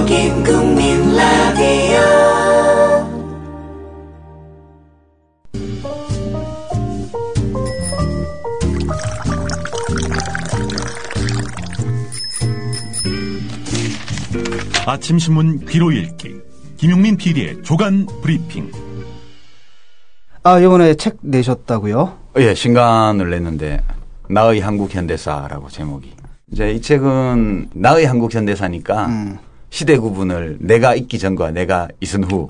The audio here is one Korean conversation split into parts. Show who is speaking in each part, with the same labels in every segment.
Speaker 1: 여긴 국민 라디오.
Speaker 2: 아침 신문 귀로 읽기 김용민 PD의 조간 브리핑.
Speaker 3: 이번에 책 내셨다고요?
Speaker 4: 예, 신간을 냈는데 나의 한국 현대사라고 제목이. 이제 이 책은 나의 한국 현대사니까 시대 구분을 내가 있기 전과 내가 있은 후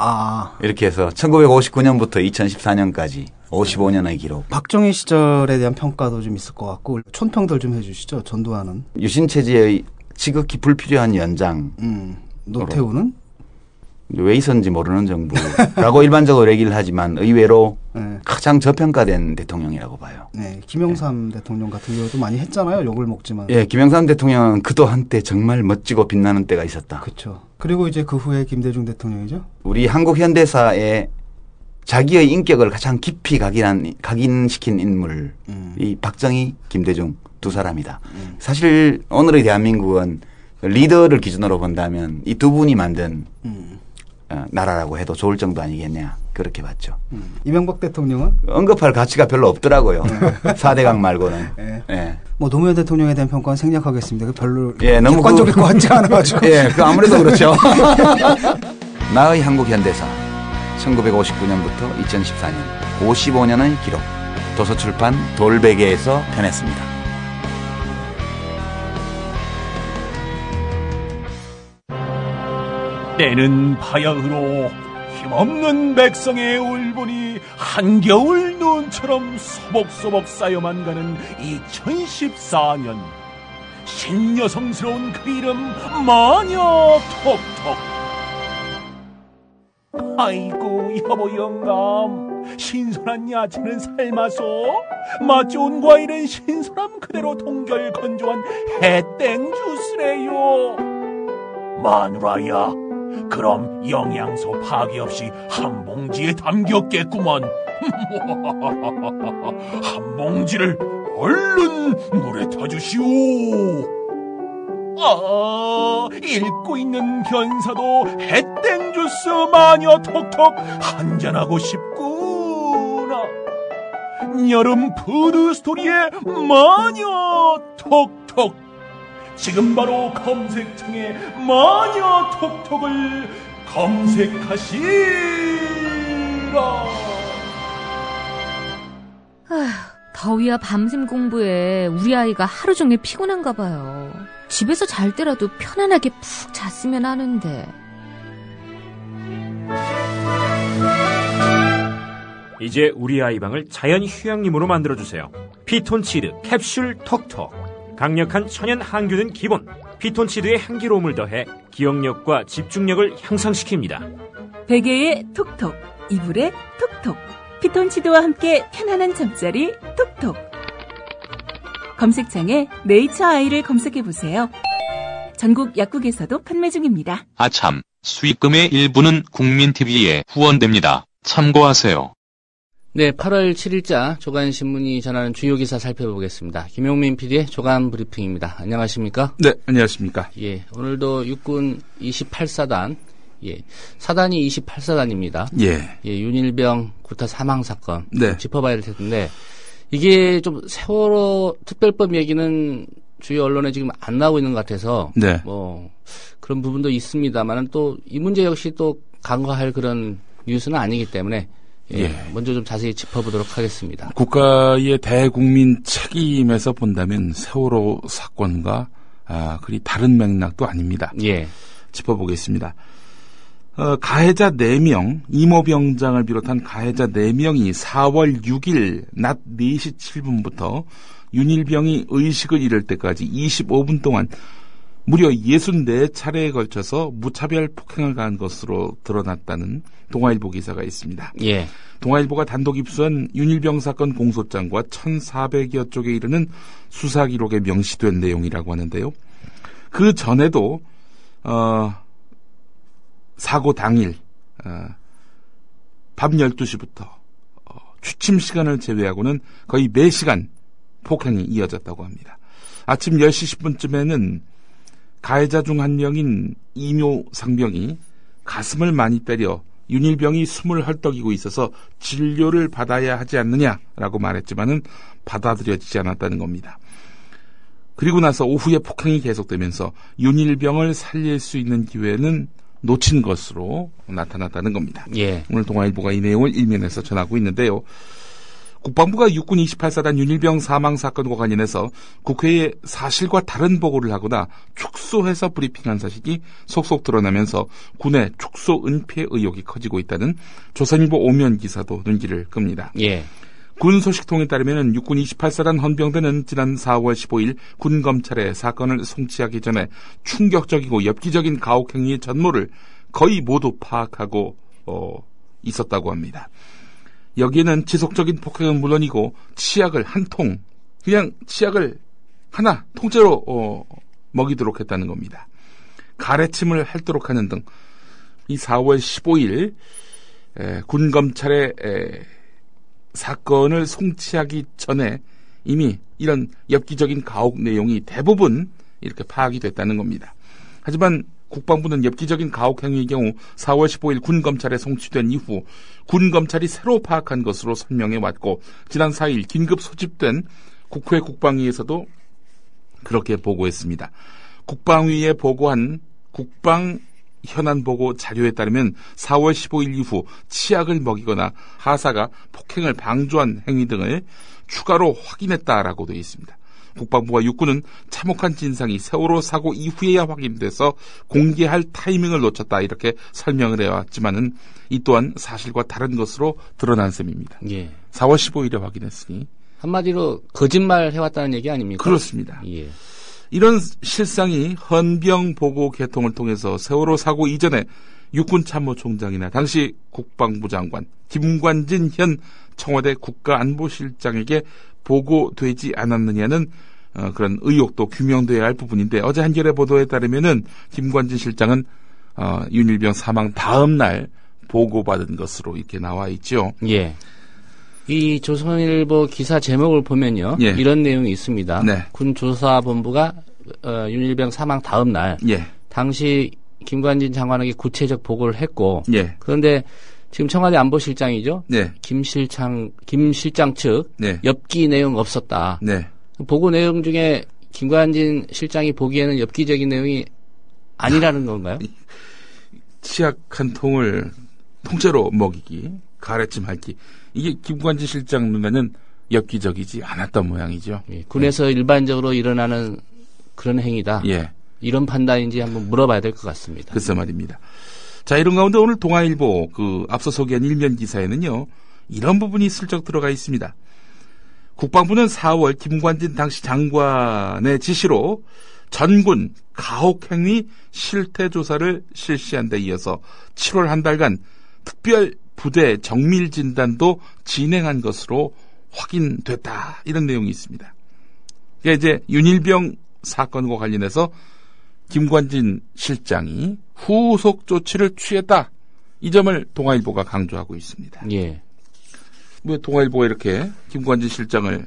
Speaker 4: 이렇게 해서 1959년부터 2014년까지 55년의 기록.
Speaker 3: 박정희 시절에 대한 평가도 좀 있을 것 같고 촌평들 좀 해주시죠. 전두환은.
Speaker 4: 유신체제의 지극히 불필요한 연장.
Speaker 3: 노태우는?
Speaker 4: 왜 있었는지 모르는 정부라고 일반적으로 얘기를 하지만 의외로
Speaker 3: 네.
Speaker 4: 가장 저평가된 대통령이라고 봐요.
Speaker 3: 네, 김영삼 대통령 같은 경우도 많이 했잖아요. 욕을 먹지만.
Speaker 4: 예, 김영삼 대통령은 그도 한때 정말 멋지고 빛나는 때가 있었다.
Speaker 3: 그렇죠. 그리고 이제 그 후에 김대중 대통령이죠.
Speaker 4: 우리 한국 현대사에 자기의 인격을 가장 깊이 각인시킨 인물이 박정희, 김대중 두 사람이다. 사실 오늘의 대한민국은 리더를 기준으로 본다면 이 두 분이 만든 나라라고 해도 좋을 정도 아니겠냐 그렇게 봤죠.
Speaker 3: 이명박 대통령은?
Speaker 4: 언급할 가치가 별로 없더라고요. 4대강 말고는.
Speaker 3: 네.
Speaker 4: 예.
Speaker 3: 뭐 노무현 대통령에 대한 평가는 생략하겠습니다. 별로
Speaker 4: 너무
Speaker 3: 객관적일 것 같지가 않아가지고.
Speaker 4: 예, 그 아무래도 그렇죠. 나의 한국 현대사 1959년부터 2014년 55년의 기록. 도서출판 돌베개에서 펴냈습니다.
Speaker 2: 때는 바야흐로 힘없는 백성의 울분이 한겨울 눈처럼 소복소복 쌓여만 가는 2014년. 신여성스러운 그 이름 마녀 톡톡. 아이고 여보 영감, 신선한 야채는 삶아서 맛 좋은 과일은 신선함 그대로 동결 건조한 해땡 주스래요. 마누라야, 그럼 영양소 파괴 없이 한 봉지에 담겼겠구만. 한 봉지를 얼른 물에 타주시오. 읽고 있는 견사도 해땡 주스 마녀 톡톡 한잔하고 싶구나. 여름 푸드 스토리의 마녀 톡톡. 지금 바로 검색창에 마녀 톡톡을 검색하시라.
Speaker 5: 더위와 밤샘 공부에 우리 아이가 하루 종일 피곤한가 봐요. 집에서 잘 때라도 편안하게 푹 잤으면 하는데.
Speaker 6: 이제 우리 아이 방을 자연 휴양림으로 만들어주세요. 피톤치드 캡슐 톡톡. 강력한 천연 항균은 기본. 피톤치드의 향기로움을 더해 기억력과 집중력을 향상시킵니다.
Speaker 7: 베개에 톡톡, 이불에 톡톡. 피톤치드와 함께 편안한 잠자리 톡톡. 검색창에 네이처 아이를 검색해보세요. 전국 약국에서도 판매 중입니다.
Speaker 8: 아참, 수익금의 일부는 국민TV에 후원됩니다. 참고하세요.
Speaker 9: 네, 8월 7일자 조간신문이 전하는 주요 기사 살펴보겠습니다. 김용민 PD의 조간 브리핑입니다. 안녕하십니까?
Speaker 10: 네, 안녕하십니까?
Speaker 9: 예, 오늘도 육군 28사단, 사단이 28사단입니다. 윤일병 구타 사망 사건.
Speaker 10: 네.
Speaker 9: 짚어봐야 될 텐데, 이게 좀 세월호 특별법 얘기는 주요 언론에 지금 안 나오고 있는 것 같아서,
Speaker 10: 네.
Speaker 9: 뭐, 그런 부분도 있습니다만은 또 이 문제 역시 또 간과할 그런 뉴스는 아니기 때문에, 먼저 좀 자세히 짚어보도록 하겠습니다.
Speaker 10: 국가의 대국민 책임에서 본다면 세월호 사건과 그리 다른 맥락도 아닙니다. 짚어보겠습니다. 가해자 4명, 이모병장을 비롯한 가해자 4명이 4월 6일 낮 4시 7분부터 윤일병이 의식을 잃을 때까지 25분 동안 무려 64차례에 걸쳐서 무차별 폭행을 가한 것으로 드러났다는 동아일보 기사가 있습니다. 동아일보가 단독 입수한 윤일병 사건 공소장과 1,400여 쪽에 이르는 수사 기록에 명시된 내용이라고 하는데요. 그 전에도 사고 당일 밤 12시부터 취침 시간을 제외하고는 거의 4시간 폭행이 이어졌다고 합니다. 아침 10시 10분쯤에는 가해자 중 한 명인 이묘 상병이 가슴을 많이 때려 윤일병이 숨을 헐떡이고 있어서 진료를 받아야 하지 않느냐라고 말했지만은 받아들여지지 않았다는 겁니다. 그리고 나서 오후에 폭행이 계속되면서 윤일병을 살릴 수 있는 기회는 놓친 것으로 나타났다는 겁니다.
Speaker 9: 예.
Speaker 10: 오늘 동아일보가 이 내용을 일면에서 전하고 있는데요. 국방부가 육군 28사단 윤일병 사망 사건과 관련해서 국회에 사실과 다른 보고를 하거나 축소해서 브리핑한 사실이 속속 드러나면서 군의 축소 은폐 의혹이 커지고 있다는 조선일보 오면 기사도 눈길을 끕니다.
Speaker 9: 예.
Speaker 10: 군 소식통에 따르면 육군 28사단 헌병대는 지난 4월 15일 군 검찰에 사건을 송치하기 전에 충격적이고 엽기적인 가혹 행위의 전모를 거의 모두 파악하고 있었다고 합니다. 여기에는 지속적인 폭행은 물론이고 치약을 한 통, 그냥 치약을 하나 통째로 먹이도록 했다는 겁니다. 가래침을 핥도록 하는 등 이 4월 15일 군 검찰에 사건을 송치하기 전에 이미 이런 엽기적인 가혹 내용이 대부분 이렇게 파악이 됐다는 겁니다. 하지만 국방부는 엽기적인 가혹 행위의 경우 4월 15일 군 검찰에 송치된 이후 군 검찰이 새로 파악한 것으로 설명해 왔고 지난 4일 긴급 소집된 국회 국방위에서도 그렇게 보고했습니다. 국방위에 보고한 국방 현안 보고 자료에 따르면 4월 15일 이후 치약을 먹이거나 하사가 폭행을 방조한 행위 등을 추가로 확인했다라고 되어 있습니다. 국방부와 육군은 참혹한 진상이 세월호 사고 이후에야 확인돼서 공개할 타이밍을 놓쳤다 이렇게 설명을 해왔지만은 이 또한 사실과 다른 것으로 드러난 셈입니다.
Speaker 9: 예.
Speaker 10: 4월 15일에 확인했으니
Speaker 9: 한마디로 거짓말 해왔다는 얘기 아닙니까?
Speaker 10: 그렇습니다.
Speaker 9: 예.
Speaker 10: 이런 실상이 헌병 보고 개통을 통해서 세월호 사고 이전에 육군 참모총장이나 당시 국방부 장관 김관진 현 청와대 국가안보실장에게 보고되지 않았느냐는 그런 의혹도 규명돼야 할 부분인데 어제 한겨레 보도에 따르면은 김관진 실장은 윤일병 사망 다음 날 보고받은 것으로 이렇게 나와 있죠.
Speaker 9: 예. 이 조선일보 기사 제목을 보면요.
Speaker 10: 예.
Speaker 9: 이런 내용이 있습니다.
Speaker 10: 네.
Speaker 9: 군 조사본부가 윤일병 사망 다음 날
Speaker 10: 예.
Speaker 9: 당시 김관진 장관에게 구체적 보고를 했고
Speaker 10: 예.
Speaker 9: 그런데 지금 청와대 안보실장이죠.
Speaker 10: 네.
Speaker 9: 김 실장 측
Speaker 10: 네.
Speaker 9: 엽기 내용 없었다.
Speaker 10: 네.
Speaker 9: 보고 내용 중에 김관진 실장이 보기에는 엽기적인 내용이 아니라는 건가요?
Speaker 10: 치약 한 통을 통째로 먹이기, 가래침 핥기. 이게 김관진 실장 눈에는 엽기적이지 않았던 모양이죠.
Speaker 9: 예, 군에서 일반적으로 일어나는 그런 행위다.
Speaker 10: 예.
Speaker 9: 이런 판단인지 한번 물어봐야 될 것 같습니다.
Speaker 10: 글쎄 말입니다. 자, 이런 가운데 오늘 동아일보 앞서 소개한 일면 기사에는요, 이런 부분이 슬쩍 들어가 있습니다. 국방부는 4월 김관진 당시 장관의 지시로 전군 가혹행위 실태조사를 실시한 데 이어서 7월 한 달간 특별 부대 정밀 진단도 진행한 것으로 확인됐다. 이런 내용이 있습니다. 그러니까 이제 윤일병 사건과 관련해서 김관진 실장이 후속 조치를 취했다. 이 점을 동아일보가 강조하고 있습니다.
Speaker 9: 예.
Speaker 10: 왜 동아일보가 이렇게 김관진 실장을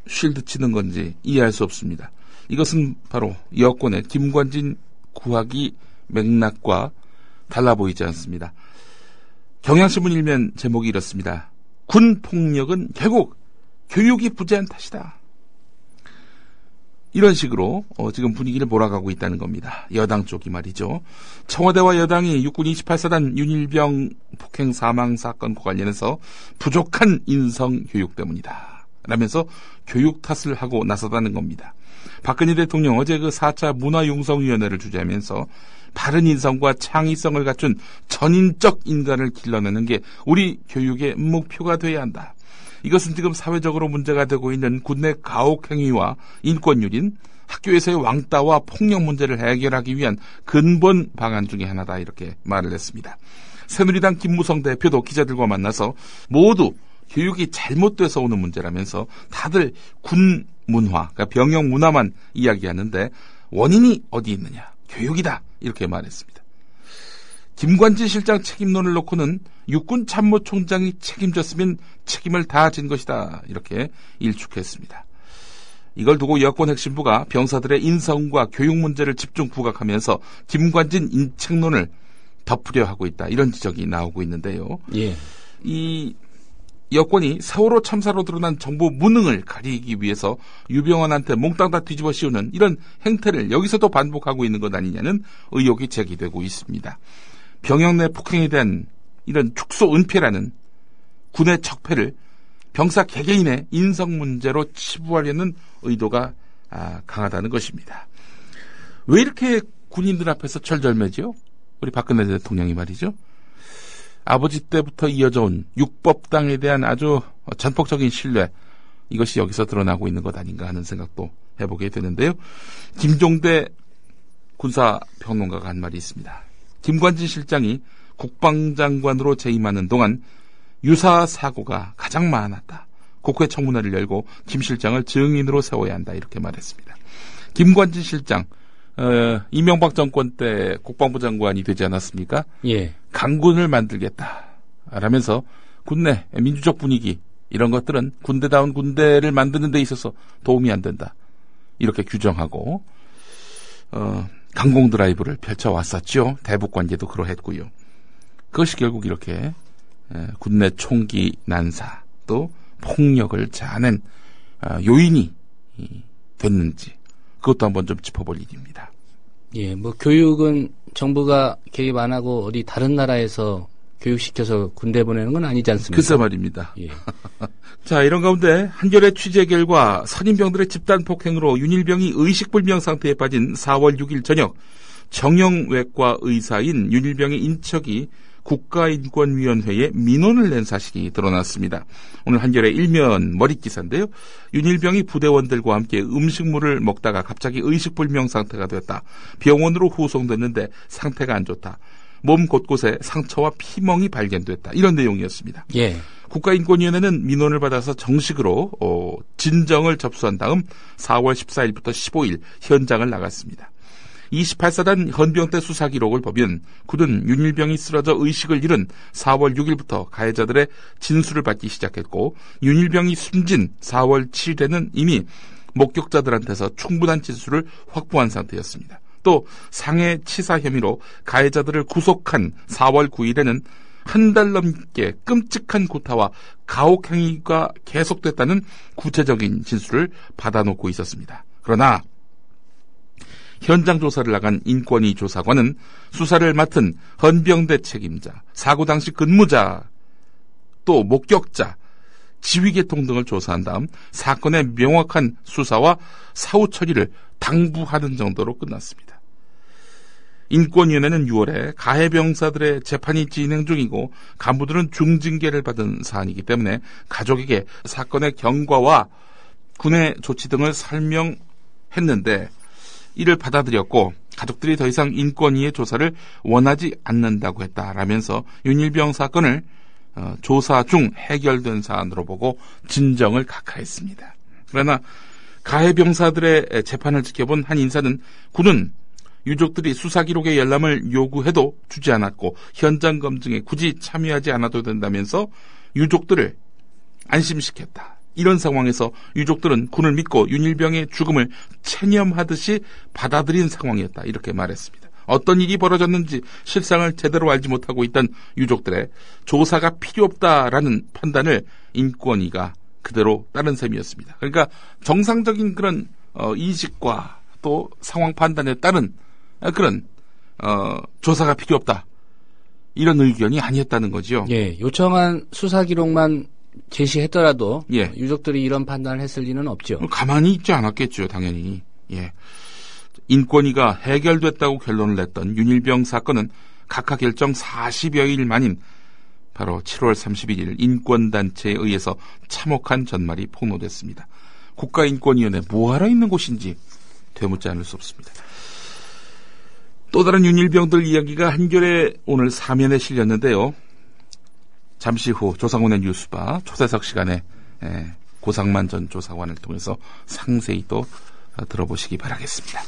Speaker 10: 쉴드 치는 건지 이해할 수 없습니다. 이것은 바로 여권의 김관진 구하기 맥락과 달라 보이지 않습니다. 경향신문 일면 제목이 이렇습니다. 군 폭력은 결국 교육이 부재한 탓이다. 이런 식으로 지금 분위기를 몰아가고 있다는 겁니다. 여당 쪽이 말이죠. 청와대와 여당이 육군 28사단 윤일병 폭행 사망 사건과 관련해서 부족한 인성 교육 때문이다. 라면서 교육 탓을 하고 나서다는 겁니다. 박근혜 대통령 어제 그 4차 문화융성위원회를 주재하면서 바른 인성과 창의성을 갖춘 전인적 인간을 길러내는 게 우리 교육의 목표가 돼야 한다. 이것은 지금 사회적으로 문제가 되고 있는 군내 가혹 행위와 인권유린, 학교에서의 왕따와 폭력 문제를 해결하기 위한 근본 방안 중에 하나다. 이렇게 말을 했습니다. 새누리당 김무성 대표도 기자들과 만나서 모두 교육이 잘못돼서 오는 문제라면서 다들 군 문화, 그러니까 병영 문화만 이야기하는데 원인이 어디 있느냐? 교육이다. 이렇게 말했습니다. 김관진 실장 책임론을 놓고는 육군 참모총장이 책임졌으면 책임을 다진 것이다. 이렇게 일축했습니다. 이걸 두고 여권 핵심부가 병사들의 인성과 교육 문제를 집중 부각하면서 김관진 인책론을 덮으려 하고 있다. 이런 지적이 나오고 있는데요.
Speaker 9: 예.
Speaker 10: 이 여권이 세월호 참사로 드러난 정부 무능을 가리기 위해서 유병헌한테 몽땅 다 뒤집어 씌우는 이런 행태를 여기서도 반복하고 있는 것 아니냐는 의혹이 제기되고 있습니다. 병영 내 폭행에 대한 이런 축소 은폐라는 군의 적폐를 병사 개개인의 인성 문제로 치부하려는 의도가 강하다는 것입니다. 왜 이렇게 군인들 앞에서 철절매죠? 우리 박근혜 대통령이 말이죠. 아버지 때부터 이어져 온 육법당에 대한 아주 전폭적인 신뢰, 이것이 여기서 드러나고 있는 것 아닌가 하는 생각도 해보게 되는데요. 김종대 군사평론가가 한 말이 있습니다. 김관진 실장이 국방장관으로 재임하는 동안 유사 사고가 가장 많았다. 국회 청문회를 열고 김 실장을 증인으로 세워야 한다. 이렇게 말했습니다. 김관진 실장, 이명박 정권 때 국방부 장관이 되지 않았습니까?
Speaker 9: 예.
Speaker 10: 강군을 만들겠다. 라면서 군내 민주적 분위기, 이런 것들은 군대다운 군대를 만드는 데 있어서 도움이 안 된다. 이렇게 규정하고, 강공 드라이브를 펼쳐왔었죠. 대북 관계도 그러했고요. 그것이 결국 이렇게 군내 총기 난사 또 폭력을 자아낸 요인이 됐는지, 그것도 한번 좀 짚어볼 일입니다.
Speaker 9: 예, 뭐 교육은 정부가 개입 안 하고 어디 다른 나라에서 교육시켜서 군대 보내는 건 아니지 않습니까?
Speaker 10: 글쎄 말입니다.
Speaker 9: 예.
Speaker 10: 자, 이런 가운데 한겨레 취재 결과 선임병들의 집단 폭행으로 윤일병이 의식불명 상태에 빠진 4월 6일 저녁 정형외과 의사인 윤일병의 인척이 국가인권위원회에 민원을 낸 사실이 드러났습니다. 오늘 한겨레 일면 머릿기사인데요. 윤일병이 부대원들과 함께 음식물을 먹다가 갑자기 의식불명 상태가 됐다. 병원으로 후송됐는데 상태가 안 좋다. 몸 곳곳에 상처와 피멍이 발견됐다. 이런 내용이었습니다.
Speaker 9: 예.
Speaker 10: 국가인권위원회는 민원을 받아서 정식으로 진정을 접수한 다음 4월 14일부터 15일 현장을 나갔습니다. 28사단 헌병대 수사 기록을 보면 그는 윤일병이 쓰러져 의식을 잃은 4월 6일부터 가해자들의 진술을 받기 시작했고, 윤일병이 숨진 4월 7일에는 이미 목격자들한테서 충분한 진술을 확보한 상태였습니다. 또 상해 치사 혐의로 가해자들을 구속한 4월 9일에는 한 달 넘게 끔찍한 구타와 가혹행위가 계속됐다는 구체적인 진술을 받아놓고 있었습니다. 그러나 현장 조사를 나간 인권위 조사관은 수사를 맡은 헌병대 책임자, 사고 당시 근무자, 또 목격자, 지휘계통 등을 조사한 다음 사건의 명확한 수사와 사후 처리를 당부하는 정도로 끝났습니다. 인권위원회는 6월에 가해 병사들의 재판이 진행 중이고 간부들은 중징계를 받은 사안이기 때문에 가족에게 사건의 경과와 군의 조치 등을 설명했는데, 이를 받아들였고 가족들이 더 이상 인권위의 조사를 원하지 않는다고 했다라면서 윤일병 사건을 조사 중 해결된 사안으로 보고 진정을 각하했습니다. 그러나 가해 병사들의 재판을 지켜본 한 인사는 군은 유족들이 수사 기록의 열람을 요구해도 주지 않았고 현장 검증에 굳이 참여하지 않아도 된다면서 유족들을 안심시켰다. 이런 상황에서 유족들은 군을 믿고 윤일병의 죽음을 체념하듯이 받아들인 상황이었다. 이렇게 말했습니다. 어떤 일이 벌어졌는지 실상을 제대로 알지 못하고 있던 유족들의 조사가 필요 없다라는 판단을 인권위가 그대로 따른 셈이었습니다. 그러니까 정상적인 그런 인식과 또 상황 판단에 따른 그런 조사가 필요 없다. 이런 의견이 아니었다는 거죠.
Speaker 9: 예, 요청한 수사 기록만 제시했더라도
Speaker 10: 예.
Speaker 9: 유족들이 이런 판단을 했을 리는 없죠.
Speaker 10: 가만히 있지 않았겠죠, 당연히. 예. 인권위가 해결됐다고 결론을 냈던 윤일병 사건은 각하 결정 40여일 만인 바로 7월 31일 인권단체에 의해서 참혹한 전말이 폭로됐습니다. 국가인권위원회 뭐하러 있는 곳인지 되묻지 않을 수 없습니다. 또 다른 윤일병들 이야기가 한겨레 오늘 사면에 실렸는데요. 잠시 후 조상훈의 뉴스바 초대석 시간에 고상만 전 조사관을 통해서 상세히 또 들어보시기 바라겠습니다.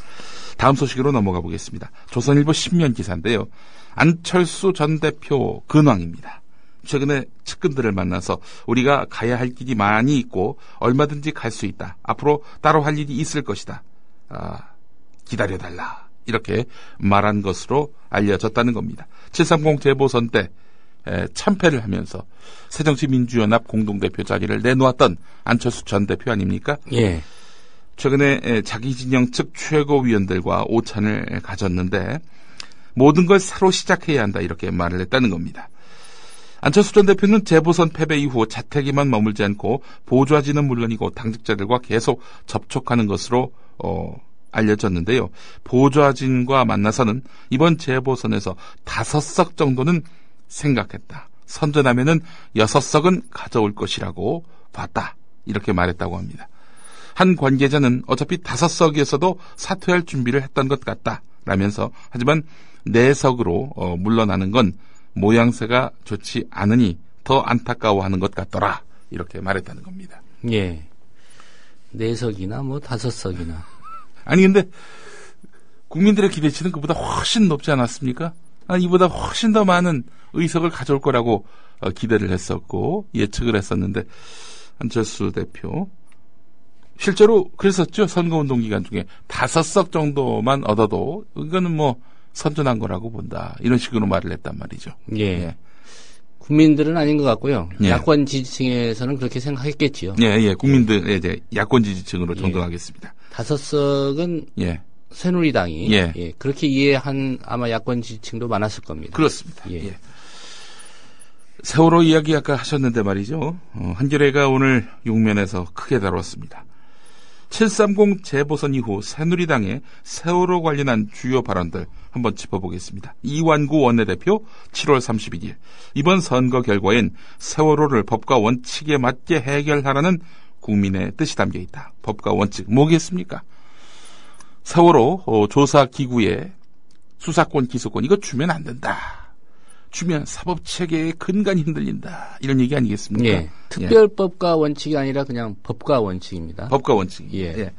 Speaker 10: 다음 소식으로 넘어가 보겠습니다. 조선일보 신면 기사인데요. 안철수 전 대표 근황입니다. 최근에 측근들을 만나서 우리가 가야 할 길이 많이 있고 얼마든지 갈 수 있다. 앞으로 따로 할 일이 있을 것이다. 기다려달라. 이렇게 말한 것으로 알려졌다는 겁니다. 730 재보선 때 참패를 하면서 새정치민주연합 공동대표 자리를 내놓았던 안철수 전 대표 아닙니까?
Speaker 9: 예.
Speaker 10: 최근에 자기 진영 측 최고위원들과 오찬을 가졌는데 모든 걸 새로 시작해야 한다 이렇게 말을 했다는 겁니다. 안철수 전 대표는 재보선 패배 이후 자택에만 머물지 않고 보좌진은 물론이고 당직자들과 계속 접촉하는 것으로 알려졌는데요. 보좌진과 만나서는 이번 재보선에서 5석 정도는 생각했다. 선전하면은 6석은 가져올 것이라고 봤다. 이렇게 말했다고 합니다. 한 관계자는 어차피 5석이었어도 사퇴할 준비를 했던 것 같다. 라면서 하지만 4석으로 물러나는 건 모양새가 좋지 않으니 더 안타까워하는 것 같더라. 이렇게 말했다는 겁니다.
Speaker 9: 예. 4석이나 뭐 5석이나.
Speaker 10: 아니 근데 국민들의 기대치는 그보다 훨씬 높지 않았습니까? 이보다 훨씬 더 많은 의석을 가져올 거라고 기대를 했었고 예측을 했었는데 안철수 대표 실제로 그랬었죠. 선거운동 기간 중에 5석 정도만 얻어도 이거는 뭐 선전한 거라고 본다. 이런 식으로 말을 했단 말이죠.
Speaker 9: 예.
Speaker 10: 예.
Speaker 9: 국민들은 아닌 것 같고요.
Speaker 10: 예.
Speaker 9: 야권 지지층에서는 그렇게 생각했겠지요.
Speaker 10: 예, 예. 국민들의 이제 야권 지지층으로 전동하겠습니다.
Speaker 9: 5석은
Speaker 10: 예.
Speaker 9: 새누리당이
Speaker 10: 예.
Speaker 9: 예. 그렇게 이해한 아마 야권 지지층도 많았을 겁니다.
Speaker 10: 그렇습니다.
Speaker 9: 예.
Speaker 10: 예. 세월호 이야기 아까 하셨는데 말이죠. 한겨레가 오늘 6면에서 크게 다뤘습니다. 730 재보선 이후 새누리당의 세월호 관련한 주요 발언들 한번 짚어보겠습니다. 이완구 원내대표 7월 31일 이번 선거 결과엔 세월호를 법과 원칙에 맞게 해결하라는 국민의 뜻이 담겨 있다. 법과 원칙 뭐겠습니까? 세월호 조사기구에 수사권 기소권 이거 주면 안 된다. 주면 사법체계의 근간이 흔들린다. 이런 얘기 아니겠습니까?
Speaker 9: 예. 특별법과 원칙이 아니라 그냥 법과 원칙입니다.
Speaker 10: 법과 원칙.
Speaker 9: 예.
Speaker 10: 예.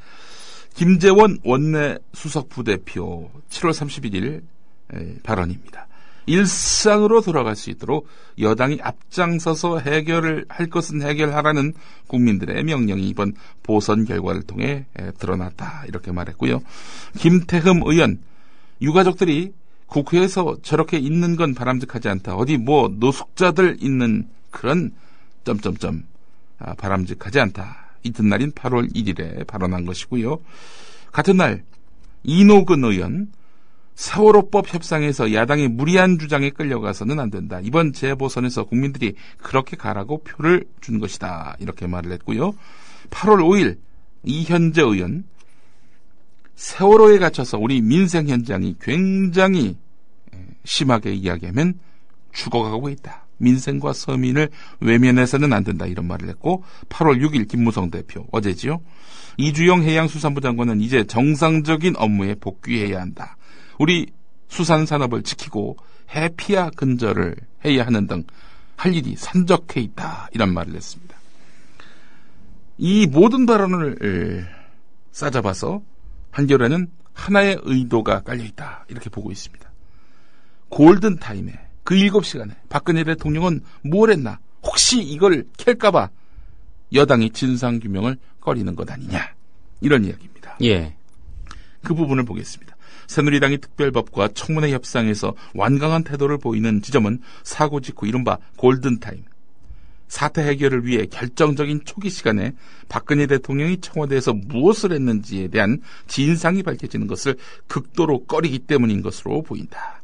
Speaker 10: 김재원 원내 수석 부대표 7월 31일 발언입니다. 일상으로 돌아갈 수 있도록 여당이 앞장서서 해결을 할 것은 해결하라는 국민들의 명령이 이번 보선 결과를 통해 드러났다. 이렇게 말했고요. 김태흠 의원 유가족들이 국회에서 저렇게 있는 건 바람직하지 않다. 어디 뭐 노숙자들 있는 그런 점점점 바람직하지 않다. 이튿날인 8월 1일에 발언한 것이고요. 같은 날 이노근 의원 세월호법 협상에서 야당의 무리한 주장에 끌려가서는 안 된다. 이번 재보선에서 국민들이 그렇게 가라고 표를 준 것이다. 이렇게 말을 했고요. 8월 5일 이현재 의원 세월호에 갇혀서 우리 민생 현장이 굉장히 심하게 이야기하면 죽어가고 있다. 민생과 서민을 외면해서는 안 된다. 이런 말을 했고 8월 6일 김무성 대표 어제지요. 이주영 해양수산부 장관은 이제 정상적인 업무에 복귀해야 한다. 우리 수산산업을 지키고 해피아 근절을 해야 하는 등 할 일이 산적해 있다. 이런 말을 했습니다. 이 모든 발언을 싸잡아서 한겨레는 하나의 의도가 깔려있다. 이렇게 보고 있습니다. 골든타임에 그 7시간에 박근혜 대통령은 뭘 했나? 혹시 이걸 캘까봐 여당이 진상규명을 꺼리는 것 아니냐. 이런 이야기입니다.
Speaker 9: 예.
Speaker 10: 그 부분을 보겠습니다. 새누리당이 특별법과 청문회 협상에서 완강한 태도를 보이는 지점은 사고 직후 이른바 골든타임. 사태 해결을 위해 결정적인 초기 시간에 박근혜 대통령이 청와대에서 무엇을 했는지에 대한 진상이 밝혀지는 것을 극도로 꺼리기 때문인 것으로 보인다.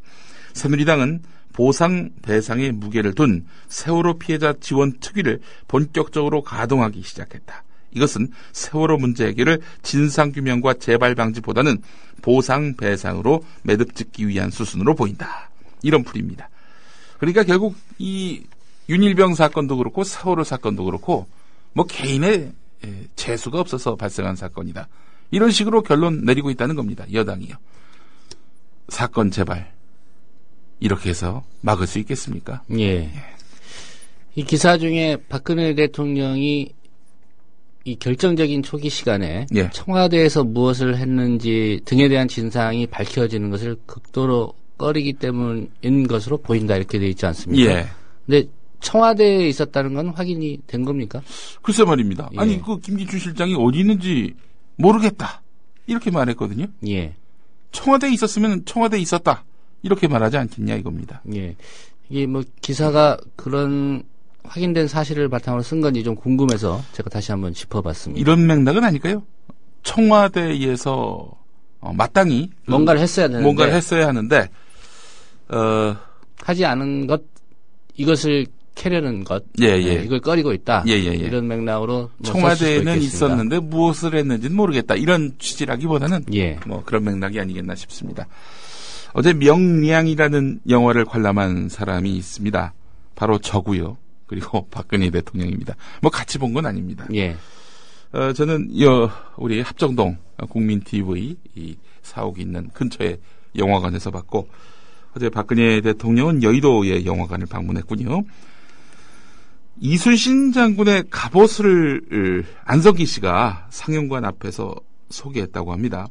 Speaker 10: 새누리당은 보상 배상의 무게를 둔 세월호 피해자 지원 특위를 본격적으로 가동하기 시작했다. 이것은 세월호 문제 해결을 진상규명과 재발 방지보다는 보상 배상으로 매듭 짓기 위한 수순으로 보인다. 이런 풀이입니다. 그러니까 결국 이 윤일병 사건도 그렇고 세월호 사건도 그렇고 뭐 개인의 재수가 없어서 발생한 사건이다. 이런 식으로 결론 내리고 있다는 겁니다. 여당이요. 사건 재발 이렇게 해서 막을 수 있겠습니까?
Speaker 9: 예. 이 기사 중에 박근혜 대통령이 이 결정적인 초기 시간에
Speaker 10: 예.
Speaker 9: 청와대에서 무엇을 했는지 등에 대한 진상이 밝혀지는 것을 극도로 꺼리기 때문인 것으로 보인다 이렇게 되어 있지 않습니까?
Speaker 10: 예.
Speaker 9: 근데 청와대에 있었다는 건 확인이 된 겁니까?
Speaker 10: 글쎄 말입니다.
Speaker 9: 예.
Speaker 10: 아니 그 김기춘 실장이 어디 있는지 모르겠다 이렇게 말했거든요.
Speaker 9: 예.
Speaker 10: 청와대에 있었으면 청와대에 있었다 이렇게 말하지 않겠냐 이겁니다.
Speaker 9: 예. 이게 뭐 기사가 그런 확인된 사실을 바탕으로 쓴 건지 좀 궁금해서 제가 다시 한번 짚어봤습니다.
Speaker 10: 이런 맥락은 아닐까요? 청와대에서 마땅히
Speaker 9: 뭔가를 했어야 되는데
Speaker 10: 뭔가를 했어야 하는데
Speaker 9: 하지 않은 것 이것을 캐려는 것
Speaker 10: 예.
Speaker 9: 이걸 꺼리고 있다.
Speaker 10: 예.
Speaker 9: 이런 맥락으로 뭐
Speaker 10: 청와대에는 있었는데 무엇을 했는지는 모르겠다. 이런 취지라기보다는
Speaker 9: 예.
Speaker 10: 뭐 그런 맥락이 아니겠나 싶습니다. 어제 명량이라는 영화를 관람한 사람이 있습니다. 바로 저고요. 그리고 박근혜 대통령입니다. 뭐 같이 본 건 아닙니다.
Speaker 9: 예.
Speaker 10: 저는 우리 합정동 국민TV 이 사옥이 있는 근처에 영화관에서 봤고 어제 박근혜 대통령은 여의도의 영화관을 방문했군요. 이순신 장군의 갑옷을 안석기 씨가 상영관 앞에서 소개했다고 합니다.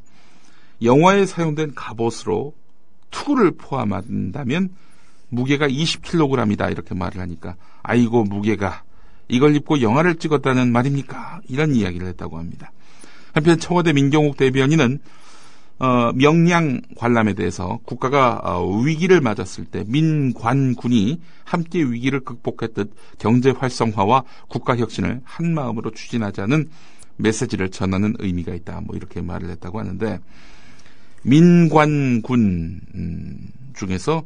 Speaker 10: 영화에 사용된 갑옷으로 투구를 포함한다면 무게가 20kg이다 이렇게 말을 하니까 아이고 무게가 이걸 입고 영화를 찍었다는 말입니까? 이런 이야기를 했다고 합니다. 한편 청와대 민경욱 대변인은 명량 관람에 대해서 국가가 위기를 맞았을 때 민관군이 함께 위기를 극복했듯 경제 활성화와 국가 혁신을 한 마음으로 추진하자는 메시지를 전하는 의미가 있다. 뭐 이렇게 말을 했다고 하는데 민관군 중에서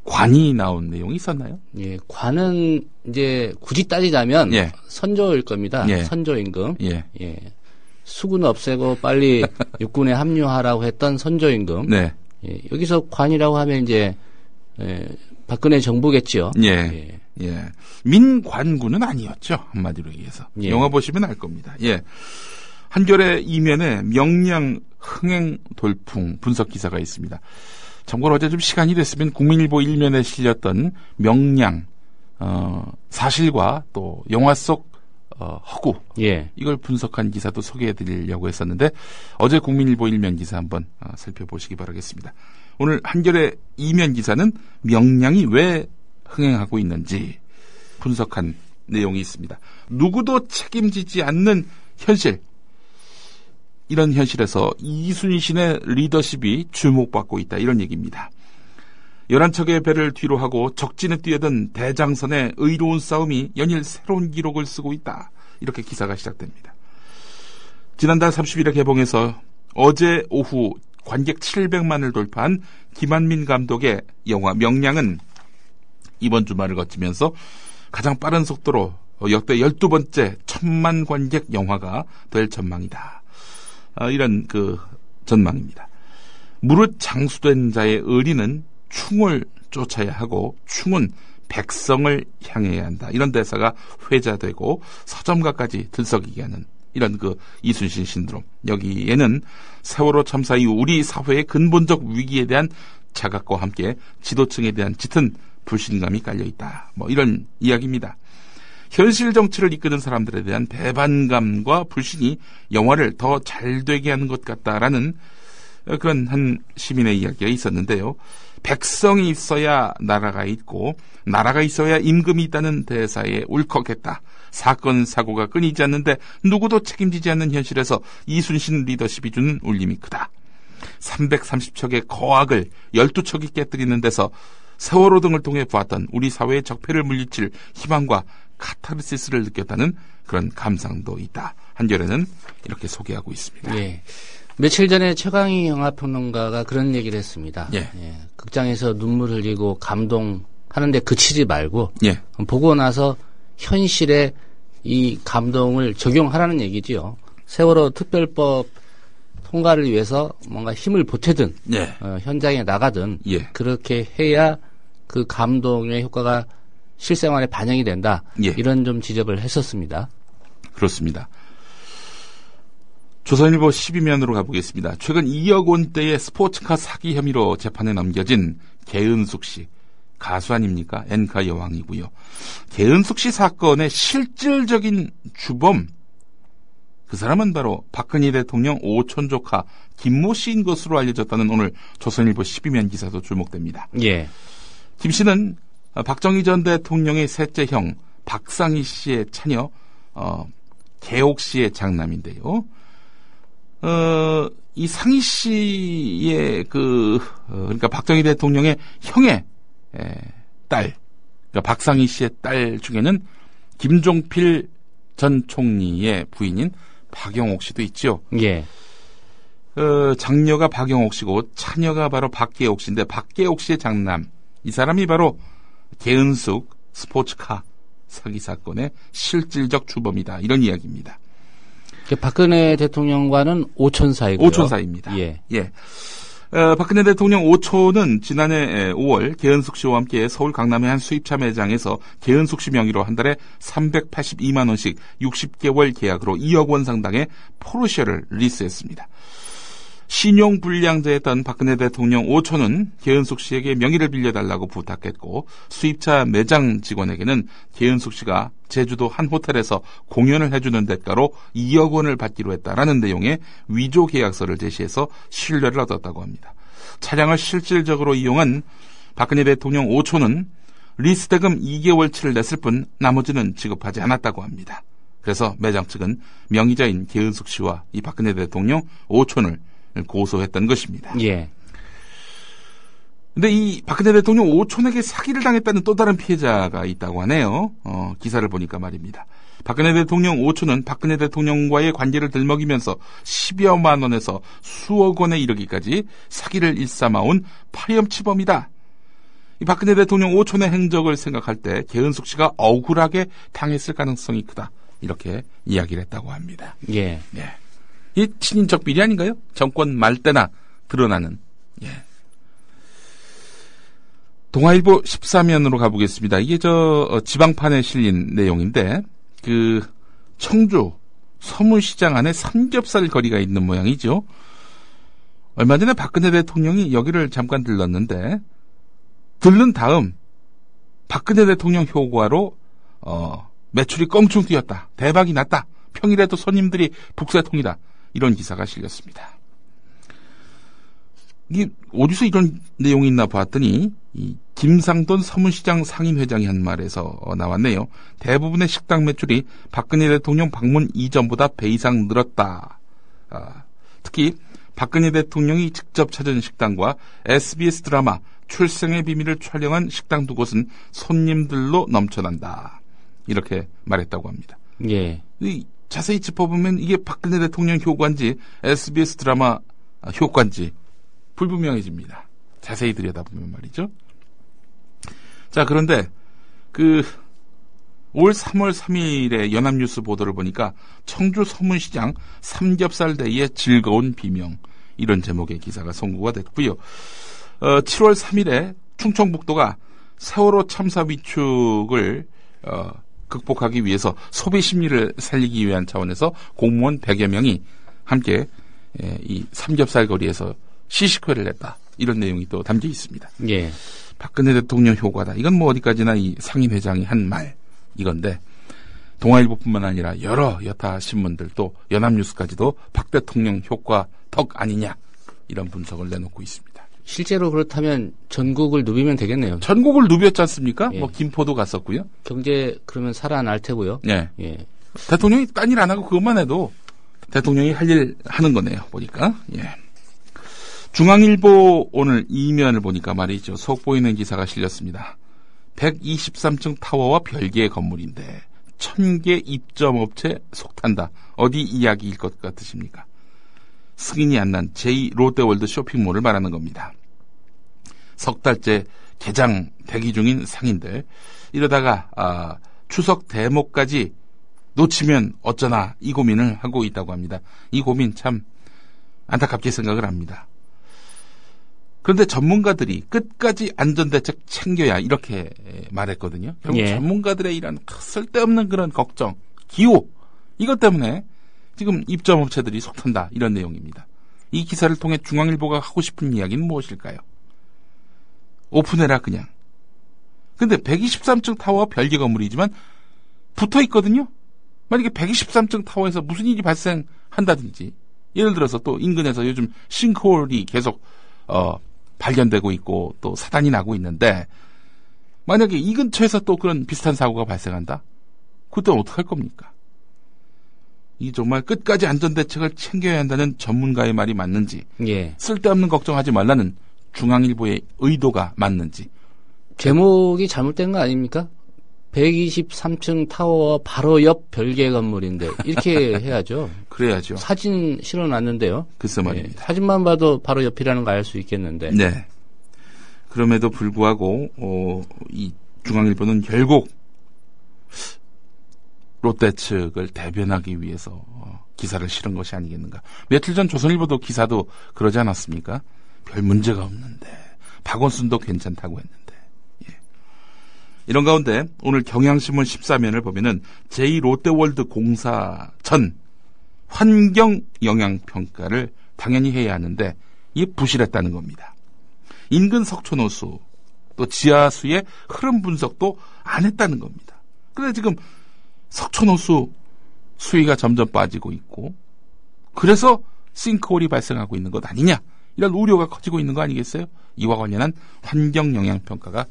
Speaker 10: 관이 나온 내용이 있었나요?
Speaker 9: 예, 관은 이제 굳이 따지자면
Speaker 10: 예.
Speaker 9: 선조일 겁니다.
Speaker 10: 예.
Speaker 9: 선조 임금.
Speaker 10: 예.
Speaker 9: 수군 없애고 빨리 육군에 합류하라고 했던 선조 임금.
Speaker 10: 네.
Speaker 9: 예, 여기서 관이라고 하면 이제 박근혜 정부겠죠.
Speaker 10: 예. 민관군은 아니었죠. 한마디로 얘기해서.
Speaker 9: 예.
Speaker 10: 영화 보시면 알 겁니다. 예. 한겨레 이면에 명량 흥행 돌풍 분석 기사가 있습니다. 참고로 어제 좀 시간이 됐으면 국민일보 일면에 실렸던 명량 사실과 또 영화 속 허구
Speaker 9: 예.
Speaker 10: 이걸 분석한 기사도 소개해드리려고 했었는데 어제 국민일보 일면 기사 한번 살펴보시기 바라겠습니다. 오늘 한겨레 이면 기사는 명량이 왜 흥행하고 있는지 분석한 내용이 있습니다. 누구도 책임지지 않는 현실, 이런 현실에서 이순신의 리더십이 주목받고 있다. 이런 얘기입니다. 11척의 배를 뒤로 하고 적진에 뛰어든 대장선의 의로운 싸움이 연일 새로운 기록을 쓰고 있다. 이렇게 기사가 시작됩니다. 지난달 30일에 개봉해서 어제 오후 관객 700만을 돌파한 김한민 감독의 영화 명량은 이번 주말을 거치면서 가장 빠른 속도로 역대 12번째 1000만 관객 영화가 될 전망이다. 이런 전망입니다. 무릇 장수된 자의 의리는 충을 쫓아야 하고 충은 백성을 향해야 한다. 이런 대사가 회자되고 서점가까지 들썩이게 하는 이런 이순신 신드롬. 여기에는 세월호 참사 이후 우리 사회의 근본적 위기에 대한 자각과 함께 지도층에 대한 짙은 불신감이 깔려있다. 뭐 이런 이야기입니다. 현실 정치를 이끄는 사람들에 대한 배반감과 불신이 영화를 더 잘되게 하는 것 같다라는 그런 한 시민의 이야기가 있었는데요. 백성이 있어야 나라가 있고 나라가 있어야 임금이 있다는 대사에 울컥했다. 사건 사고가 끊이지 않는데 누구도 책임지지 않는 현실에서 이순신 리더십이 주는 울림이 크다. 330척의 거악을 12척이 깨뜨리는 데서 세월호 등을 통해 보았던 우리 사회의 적폐를 물리칠 희망과 카타르시스를 느꼈다는 그런 감상도 있다. 한겨레는 이렇게 소개하고 있습니다.
Speaker 9: 예. 며칠 전에 최강희 영화평론가가 그런 얘기를 했습니다.
Speaker 10: 예.
Speaker 9: 극장에서 눈물 흘리고 감동하는데 그치지 말고
Speaker 10: 예.
Speaker 9: 보고 나서 현실에 이 감동을 적용하라는 얘기지요. 세월호 특별법 통과를 위해서 뭔가 힘을 보태든
Speaker 10: 예.
Speaker 9: 현장에 나가든
Speaker 10: 예.
Speaker 9: 그렇게 해야 그 감동의 효과가 실생활에 반영이 된다.
Speaker 10: 예.
Speaker 9: 이런 좀 지적을 했었습니다.
Speaker 10: 그렇습니다. 조선일보 12면으로 가보겠습니다. 최근 2억 원대의 스포츠카 사기 혐의로 재판에 넘겨진 개은숙 씨. 가수 아닙니까? 엔카 여왕이고요. 개은숙 씨 사건의 실질적인 주범, 그 사람은 바로 박근혜 대통령 오촌 조카 김모 씨인 것으로 알려졌다는 오늘 조선일보 12면 기사도 주목됩니다.
Speaker 9: 예.
Speaker 10: 김 씨는 박정희 전 대통령의 셋째 형 박상희 씨의 차녀 계옥 씨의 장남인데요. 이 상희 씨의 그러니까 박정희 대통령의 형의 딸, 그러니까 박상희 씨의 딸 중에는 김종필 전 총리의 부인인 박영옥 씨도 있죠.
Speaker 9: 예.
Speaker 10: 장녀가 박영옥 씨고 차녀가 바로 박계옥 씨인데 박계옥 씨의 장남, 이 사람이 바로 개은숙 스포츠카 사기 사건의 실질적 주범이다, 이런 이야기입니다.
Speaker 9: 박근혜 대통령과는 오촌 사이고요.
Speaker 10: 오촌 사이입니다.
Speaker 9: 예.
Speaker 10: 박근혜 대통령 오촌은 지난해 5월 개은숙 씨와 함께 서울 강남의 한 수입차 매장에서 개은숙 씨 명의로 한 달에 382만 원씩 60개월 계약으로 2억 원 상당의 포르쉐를 리스했습니다. 신용불량자였던 박근혜 대통령 오촌은 개은숙 씨에게 명의를 빌려달라고 부탁했고, 수입차 매장 직원에게는 개은숙 씨가 제주도 한 호텔에서 공연을 해주는 대가로 2억 원을 받기로 했다라는 내용의 위조 계약서를 제시해서 신뢰를 얻었다고 합니다. 차량을 실질적으로 이용한 박근혜 대통령 오촌은 리스대금 2개월치를 냈을 뿐 나머지는 지급하지 않았다고 합니다. 그래서 매장 측은 명의자인 개은숙 씨와 이 박근혜 대통령 오촌을 고소했던 것입니다.
Speaker 9: 예.
Speaker 10: 근데 이 박근혜 대통령 오촌에게 사기를 당했다는 또 다른 피해자가 있다고 하네요. 기사를 보니까 말입니다. 박근혜 대통령 오촌은 박근혜 대통령과의 관계를 들먹이면서 10여만 원에서 수억 원에 이르기까지 사기를 일삼아온 파렴치범이다. 이 박근혜 대통령 오촌의 행적을 생각할 때 개은숙 씨가 억울하게 당했을 가능성이 크다, 이렇게 이야기를 했다고 합니다.
Speaker 9: 예.
Speaker 10: 예. 이 친인척 비리 아닌가요? 정권 말 때나 드러나는. 예. 동아일보 13면으로 가보겠습니다. 이게 지방판에 실린 내용인데, 청주 서문시장 안에 삼겹살 거리가 있는 모양이죠. 얼마 전에 박근혜 대통령이 여기를 잠깐 들렀는데, 들른 다음 박근혜 대통령 효과로 매출이 껑충 뛰었다, 대박이 났다, 평일에도 손님들이 북새통이다, 이런 기사가 실렸습니다. 이게 어디서 이런 내용이 있나 봤더니 이 김상돈 서문시장 상임회장이 한 말에서 나왔네요. 대부분의 식당 매출이 박근혜 대통령 방문 이전보다 배 이상 늘었다. 특히 박근혜 대통령이 직접 찾은 식당과 SBS 드라마 출생의 비밀을 촬영한 식당 두 곳은 손님들로 넘쳐난다, 이렇게 말했다고 합니다.
Speaker 9: 예.
Speaker 10: 자세히 짚어보면 이게 박근혜 대통령 효과인지 SBS 드라마 효과인지 불분명해집니다. 자세히 들여다보면 말이죠. 자, 그런데 올 3월 3일에 연합뉴스 보도를 보니까 청주 서문시장 삼겹살 데이의 즐거운 비명, 이런 제목의 기사가 송고가 됐고요. 7월 3일에 충청북도가 세월호 참사 위축을 극복하기 위해서 소비 심리를 살리기 위한 차원에서 공무원 100여 명이 함께 이 삼겹살 거리에서 시식회를 했다, 이런 내용이 또 담겨 있습니다.
Speaker 9: 예.
Speaker 10: 박근혜 대통령 효과다, 이건 뭐 어디까지나 이 상임회장이 한 말, 이건데 동아일보뿐만 아니라 여러 여타 신문들, 또 연합뉴스까지도 박 대통령 효과 덕 아니냐, 이런 분석을 내놓고 있습니다.
Speaker 9: 실제로 그렇다면 전국을 누비면 되겠네요.
Speaker 10: 전국을 누볐지 않습니까?
Speaker 9: 예.
Speaker 10: 뭐 김포도 갔었고요.
Speaker 9: 경제 그러면 살아날 테고요.
Speaker 10: 예.
Speaker 9: 예.
Speaker 10: 대통령이 딴 일 안 하고 그것만 해도 대통령이 할 일 하는 거네요, 보니까. 예. 중앙일보 오늘 2면을 보니까 말이죠, 속보이는 기사가 실렸습니다. 123층 타워와 별개의 건물인데 1000개 입점업체 속탄다. 어디 이야기일 것 같으십니까? 승인이 안 난 제2 롯데월드 쇼핑몰을 말하는 겁니다. 석 달째 개장 대기 중인 상인들, 이러다가 추석 대목까지 놓치면 어쩌나, 이 고민을 하고 있다고 합니다. 이 고민 참 안타깝게 생각을 합니다. 그런데 전문가들이 끝까지 안전대책 챙겨야, 이렇게 말했거든요. 결국 전문가들의 이런 쓸데없는 그런 걱정, 기호, 이것 때문에 지금 입점업체들이 속탄다, 이런 내용입니다. 이 기사를 통해 중앙일보가 하고 싶은 이야기는 무엇일까요? 오픈해라, 그냥. 근데 123층 타워와 별개 건물이지만 붙어 있거든요. 만약에 123층 타워에서 무슨 일이 발생한다든지, 예를 들어서 또 인근에서 요즘 싱크홀이 계속 발견되고 있고 또 사단이 나고 있는데, 만약에 이 근처에서 또 그런 비슷한 사고가 발생한다? 그때는 어떡할 겁니까? 이 정말 끝까지 안전대책을 챙겨야 한다는 전문가의 말이 맞는지,
Speaker 9: 예.
Speaker 10: 쓸데없는 걱정하지 말라는 중앙일보의 의도가 맞는지.
Speaker 9: 제목이 잘못된 거 아닙니까? 123층 타워 바로 옆 별개 건물인데 이렇게 해야죠.
Speaker 10: 그래야죠.
Speaker 9: 사진 실어놨는데요.
Speaker 10: 글쎄 말입니다.
Speaker 9: 예, 사진만 봐도 바로 옆이라는 거 알 수 있겠는데.
Speaker 10: 네. 그럼에도 불구하고 이 중앙일보는 결국 롯데 측을 대변하기 위해서 기사를 실은 것이 아니겠는가. 며칠 전 조선일보도 기사도 그러지 않았습니까? 별 문제가 없는데 박원순도 괜찮다고 했는데. 이런 가운데 오늘 경향신문 14면을 보면은 제2롯데월드 공사 전 환경 영향평가를 당연히 해야 하는데 이게 부실했다는 겁니다. 인근 석촌호수 또 지하수의 흐름 분석도 안 했다는 겁니다. 그래서 지금 석촌호수 수위가 점점 빠지고 있고 그래서 싱크홀이 발생하고 있는 것 아니냐 이런 우려가 커지고 있는 거 아니겠어요? 이와 관련한 환경 영향평가가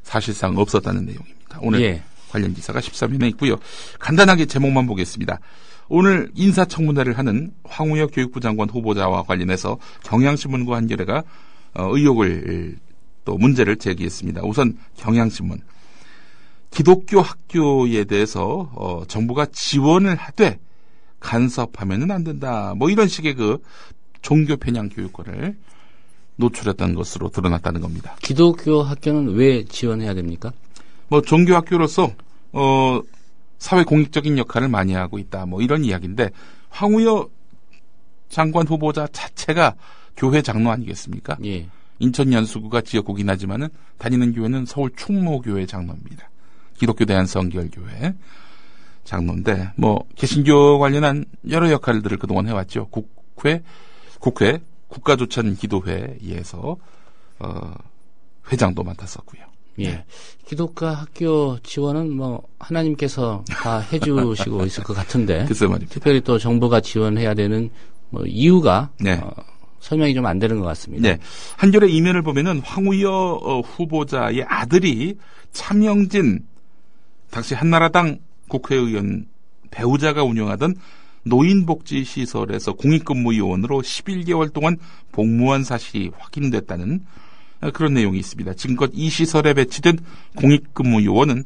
Speaker 10: 사실상 없었다는 내용입니다. 오늘 관련 기사가 13면에 있고요. 간단하게 제목만 보겠습니다. 오늘 인사청문회를 하는 황우혁 교육부 장관 후보자와 관련해서 경향신문과 한겨레가 의혹을 또 문제를 제기했습니다. 우선 경향신문. 기독교 학교에 대해서 정부가 지원을 하되 간섭하면은 안 된다. 뭐 이런 식의 그 종교 편향 교육권을 노출했다는 것으로 드러났다는 겁니다.
Speaker 9: 기독교 학교는 왜 지원해야 됩니까?
Speaker 10: 뭐 종교 학교로서 사회 공익적인 역할을 많이 하고 있다. 뭐 이런 이야기인데 황우여 장관 후보자 자체가 교회 장로 아니겠습니까?
Speaker 9: 예.
Speaker 10: 인천 연수구가 지역구긴 하지만은 다니는 교회는 서울 충무교회 장로입니다. 기독교 대한성결교회 장로인데 뭐 개신교 관련한 여러 역할들을 그동안 해왔죠. 국회 국가조천기도회에서 회장도 맡았었고요.
Speaker 9: 예. 기독교 학교 지원은 뭐 하나님께서 다 해주시고 있을 것 같은데.
Speaker 10: 글쎄 말입니다.
Speaker 9: 특별히 또 정부가 지원해야 되는 뭐 이유가 설명이 좀 안 되는 것 같습니다.
Speaker 10: 네. 한겨레 이면을 보면은 황우여 후보자의 아들이 차명진 당시 한나라당 국회의원 배우자가 운영하던 노인복지시설에서 공익근무요원으로 11개월 동안 복무한 사실이 확인됐다는 그런 내용이 있습니다. 지금껏 이 시설에 배치된 공익근무요원은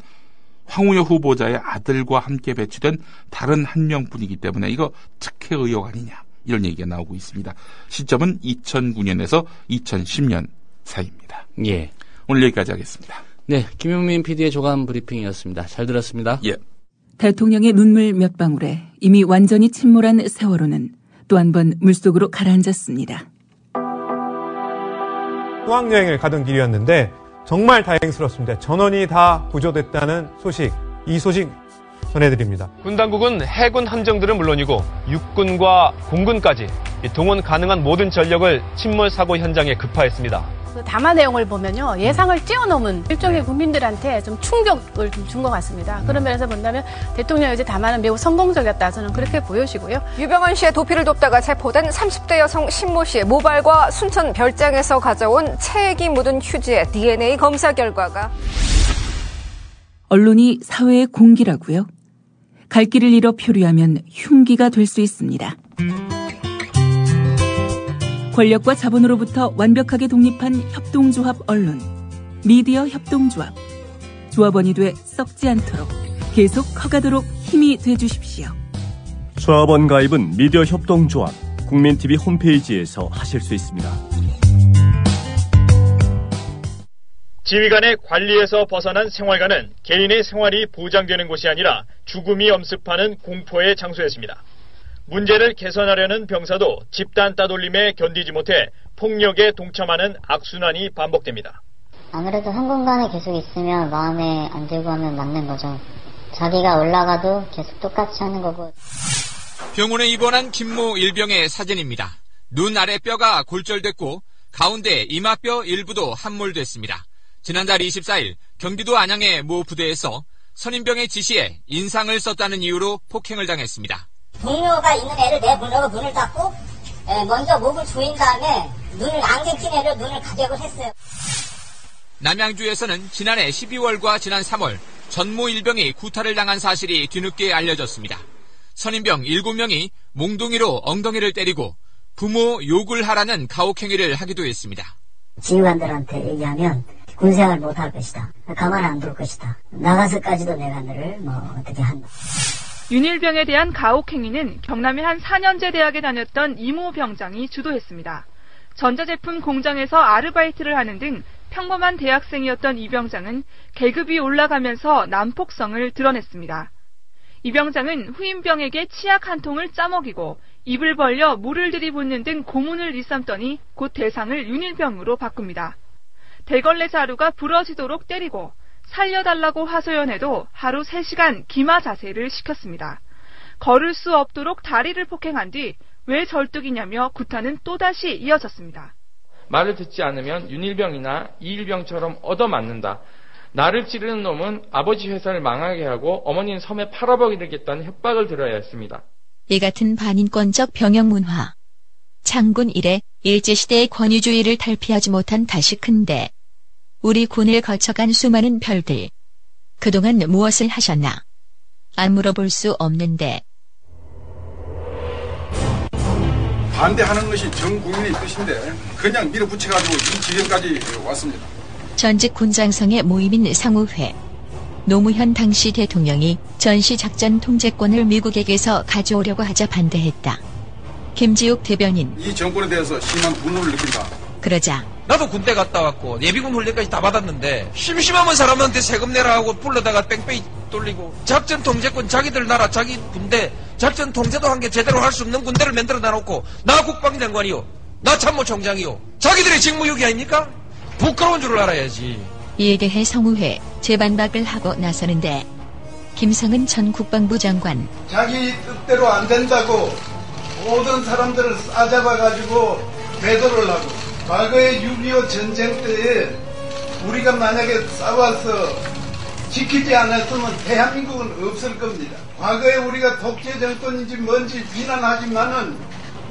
Speaker 10: 황우여 후보자의 아들과 함께 배치된 다른 한 명뿐이기 때문에 이거 특혜 의혹 아니냐 이런 얘기가 나오고 있습니다. 시점은 2009년에서 2010년 사이입니다.
Speaker 9: 예.
Speaker 10: 오늘 여기까지 하겠습니다.
Speaker 9: 네, 김용민 PD의 조감 브리핑이었습니다. 잘 들었습니다.
Speaker 10: 예.
Speaker 7: 대통령의 눈물 몇 방울에 이미 완전히 침몰한 세월호는 또 한 번 물속으로 가라앉았습니다.
Speaker 11: 수학여행을 가던 길이었는데 정말 다행스럽습니다. 전원이 다 구조됐다는 소식, 이 소식 전해드립니다.
Speaker 12: 군 당국은 해군 함정들은 물론이고 육군과 공군까지 동원 가능한 모든 전력을 침몰 사고 현장에 급파했습니다.
Speaker 13: 그 담화 내용을 보면요, 예상을 뛰어넘은 일종의 국민들한테 좀 충격을 좀 준 것 같습니다. 그런 면에서 본다면 대통령의 이제 담화는 매우 성공적이었다, 저는 그렇게 보여지고요.
Speaker 14: 유병헌 씨의 도피를 돕다가 체포된 30대 여성 신모 씨의 모발과 순천 별장에서 가져온 체액이 묻은 휴지의 DNA 검사 결과가
Speaker 7: 언론이 사회의 공기라고요? 갈 길을 잃어 표류하면 흉기가 될 수 있습니다. 권력과 자본으로부터 완벽하게 독립한 협동조합 언론, 미디어 협동조합. 조합원이 돼 썩지 않도록 계속 커가도록 힘이 돼주십시오.
Speaker 15: 조합원 가입은 미디어 협동조합 국민TV 홈페이지에서 하실 수 있습니다.
Speaker 16: 지휘관의 관리에서 벗어난 생활관은 개인의 생활이 보장되는 곳이 아니라 죽음이 엄습하는 공포의 장소였습니다. 문제를 개선하려는 병사도 집단 따돌림에 견디지 못해 폭력에 동참하는 악순환이 반복됩니다.
Speaker 17: 아무래도 한 공간에 계속 있으면 마음에 안 들고 하면 맞는 거죠. 자기가 올라가도 계속 똑같이 하는 거고.
Speaker 18: 병원에 입원한 김모 일병의 사진입니다. 눈 아래 뼈가 골절됐고 가운데 이마뼈 일부도 함몰됐습니다. 지난달 24일 경기도 안양의 모 부대에서 선임병의 지시에 인상을 썼다는 이유로 폭행을 당했습니다.
Speaker 19: 동료가 있는 애를 내 문으로 문을 닫고 먼저 목을 조인 다음에 안경 낀 애를 눈을 가격을 했어요.
Speaker 18: 남양주에서는 지난해 12월과 지난 3월 전모 일병이 구타를 당한 사실이 뒤늦게 알려졌습니다. 선임병 7명이 몽둥이로 엉덩이를 때리고 부모 욕을 하라는 가혹행위를 하기도 했습니다.
Speaker 17: 지휘관들한테 얘기하면 군생활 못할 것이다. 가만 안 둘 것이다. 나가서까지도 내가 너를 어떻게 한다.
Speaker 20: 윤일병에 대한 가혹행위는 경남의 한 4년제 대학에 다녔던 이모 병장이 주도했습니다. 전자제품 공장에서 아르바이트를 하는 등 평범한 대학생이었던 이 병장은 계급이 올라가면서 난폭성을 드러냈습니다. 이 병장은 후임병에게 치약 한 통을 짜먹이고 입을 벌려 물을 들이붓는 등 고문을 일삼더니 곧 대상을 윤일병으로 바꿉니다. 대걸레 자루가 부러지도록 때리고 살려달라고 하소연해도 하루 3시간 기마 자세를 시켰습니다. 걸을 수 없도록 다리를 폭행한 뒤 왜 절뚝이냐며 구타는 또다시 이어졌습니다.
Speaker 21: 말을 듣지 않으면 윤일병이나 이일병처럼 얻어맞는다. 나를 찌르는 놈은 아버지 회사를 망하게 하고 어머니는 섬에 팔아먹이겠다는 협박을 들어야 했습니다.
Speaker 22: 이 같은 반인권적 병영 문화. 장군 이래 일제시대의 권위주의를 탈피하지 못한 다시큰데 우리 군을 거쳐간 수많은 별들. 그동안 무엇을 하셨나? 안 물어볼 수 없는데.
Speaker 23: 반대하는 것이 전 국민의 뜻인데 그냥 밀어붙여가지고 이 지경까지 왔습니다.
Speaker 22: 전직 군장성의 모임인 상우회. 노무현 당시 대통령이 전시작전 통제권을 미국에게서 가져오려고 하자 반대했다. 김지욱 대변인.
Speaker 23: 이 정권에 대해서 심한 분노를 느낀다.
Speaker 22: 그러자
Speaker 24: 나도 군대 갔다 왔고 예비군 훈련까지 다 받았는데 심심하면 사람한테 세금 내라 하고 불러다가 뺑뺑이 돌리고 작전 통제권 자기들 나라 자기 군대 작전 통제도 한 게 제대로 할 수 없는 군대를 만들어 놔놓고 나 국방장관이요 나 참모총장이요 자기들의 직무유기 아닙니까? 부끄러운 줄을 알아야지.
Speaker 22: 이에 대해 성우회 재반박을 하고 나서는데 김성은 전 국방부 장관.
Speaker 25: 자기 뜻대로 안 된다고 모든 사람들을 싸잡아가지고 매도를 하고 과거의 6.25 전쟁 때에 우리가 만약에 싸워서 지키지 않았으면 대한민국은 없을 겁니다. 과거에 우리가 독재 정권인지 뭔지 비난하지만은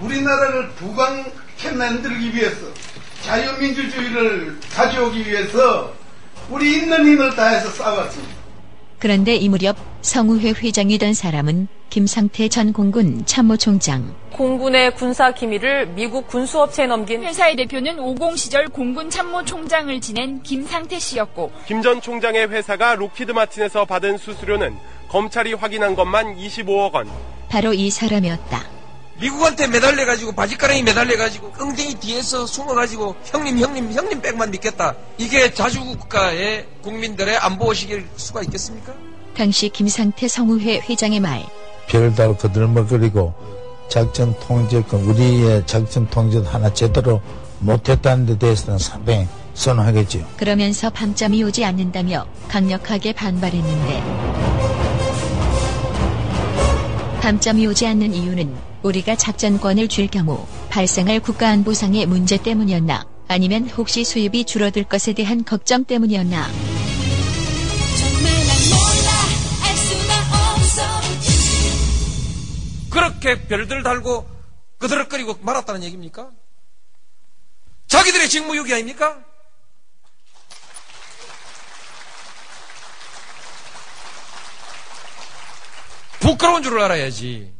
Speaker 25: 우리나라를 부강케 만들기 위해서 자유민주주의를 가져오기 위해서 우리 있는 힘을 다해서 싸웠습니다.
Speaker 22: 그런데 이 무렵 성우회 회장이던 사람은 김상태 전 공군 참모총장.
Speaker 26: 공군의 군사 기밀을 미국 군수업체에 넘긴 회사의 대표는 50 시절 공군 참모총장을 지낸 김상태 씨였고
Speaker 27: 김 전 총장의 회사가 록히드 마틴에서 받은 수수료는 검찰이 확인한 것만 25억 원.
Speaker 22: 바로 이 사람이었다.
Speaker 24: 미국한테 매달려가지고 바지가랑이 매달려가지고 엉덩이 뒤에서 숨어가지고 형님 백만 믿겠다. 이게 자주국가의 국민들의 안보의식일 수가 있겠습니까?
Speaker 22: 당시 김상태 성우회 회장의 말.
Speaker 28: 별달 거들먹거리고 작전 통제권 우리의 작전 통제도 하나 제대로 못했다는 데 대해서는 상당히 선호하겠죠.
Speaker 22: 그러면서 밤잠이 오지 않는다며 강력하게 반발했는데 밤잠이 오지 않는 이유는 우리가 작전권을 줄 경우 발생할 국가안보상의 문제 때문이었나 아니면 혹시 수입이 줄어들 것에 대한 걱정 때문이었나.
Speaker 24: 그렇게 별들 달고 그드럭거리고 말았다는 얘기입니까? 자기들의 직무유기 아닙니까? 부끄러운 줄을 알아야지.